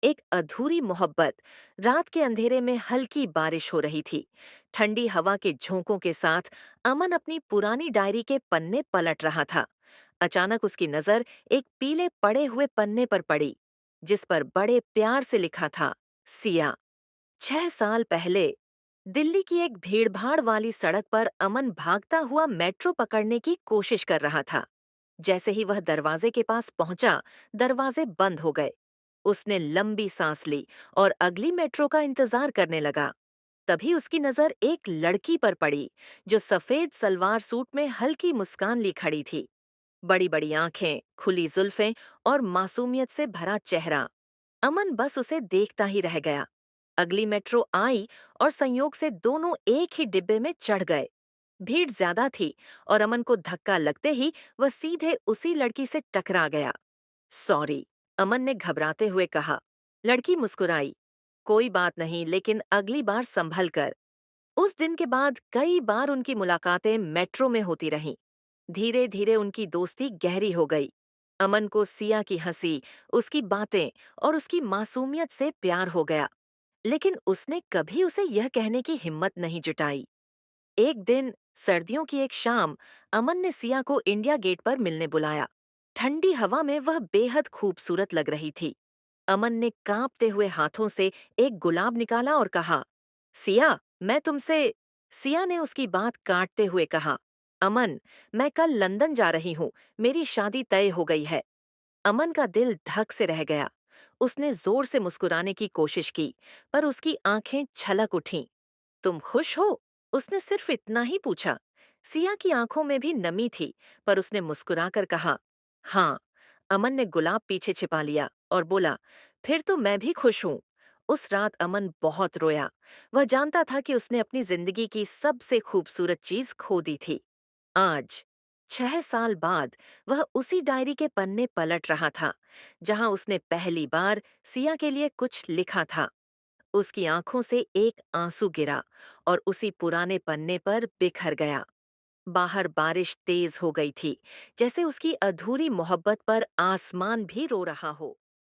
एक अधूरी मोहब्बत। रात के अंधेरे में हल्की बारिश हो रही थी। ठंडी हवा के झोंकों के साथ अमन अपनी पुरानी डायरी के पन्ने पलट रहा था। अचानक उसकी नजर एक पीले पड़े हुए पन्ने पर पड़ी, जिस पर बड़े प्यार से लिखा था, सिया। 6 साल पहले दिल्ली की एक भीड़भाड़ वाली सड़क पर अमन भागता हुआ मेट्रो पकड़ने की कोशिश कर रहा था। जैसे ही वह दरवाजे के पास पहुंचा, दरवाजे बंद हो गए। उसने लंबी सांस ली और अगली मेट्रो का इंतजार करने लगा। तभी उसकी नजर एक लड़की पर पड़ी, जो सफेद सलवार सूट में हल्की मुस्कान ली खड़ी थी। बड़ी बड़ी आंखें, खुली जुल्फें और मासूमियत से भरा चेहरा। अमन बस उसे देखता ही रह गया। अगली मेट्रो आई और संयोग से दोनों एक ही डिब्बे में चढ़ गए। भीड़ ज्यादा थी और अमन को धक्का लगते ही वह सीधे उसी लड़की से टकरा गया। सॉरी, अमन ने घबराते हुए कहा। लड़की मुस्कुराई। कोई बात नहीं, लेकिन अगली बार संभल कर। उस दिन के बाद कई बार उनकी मुलाकातें मेट्रो में होती रहीं। धीरे धीरे उनकी दोस्ती गहरी हो गई। अमन को सिया की हंसी, उसकी बातें और उसकी मासूमियत से प्यार हो गया। लेकिन उसने कभी उसे यह कहने की हिम्मत नहीं जुटाई। एक दिन सर्दियों की एक शाम, अमन ने सिया को इंडिया गेट पर मिलने बुलाया। ठंडी हवा में वह बेहद खूबसूरत लग रही थी। अमन ने कांपते हुए हाथों से एक गुलाब निकाला और कहा, सिया, मैं तुमसे। सिया ने उसकी बात काटते हुए कहा, अमन, मैं कल लंदन जा रही हूँ। मेरी शादी तय हो गई है। अमन का दिल धक से रह गया। उसने जोर से मुस्कुराने की कोशिश की, पर उसकी आंखें छलक उठीं। तुम खुश हो? उसने सिर्फ इतना ही पूछा। सिया की आंखों में भी नमी थी, पर उसने मुस्कुराकर कहा, हाँ। अमन ने गुलाब पीछे छिपा लिया और बोला, फिर तो मैं भी खुश हूं। उस रात अमन बहुत रोया। वह जानता था कि उसने अपनी जिंदगी की सबसे खूबसूरत चीज खो दी थी। आज, 6 साल बाद, वह उसी डायरी के पन्ने पलट रहा था, जहां उसने पहली बार सिया के लिए कुछ लिखा था। उसकी आंखों से एक आंसू गिरा और उसी पुराने पन्ने पर बिखर गया। बाहर बारिश तेज हो गई थी, जैसे उसकी अधूरी मोहब्बत पर आसमान भी रो रहा हो।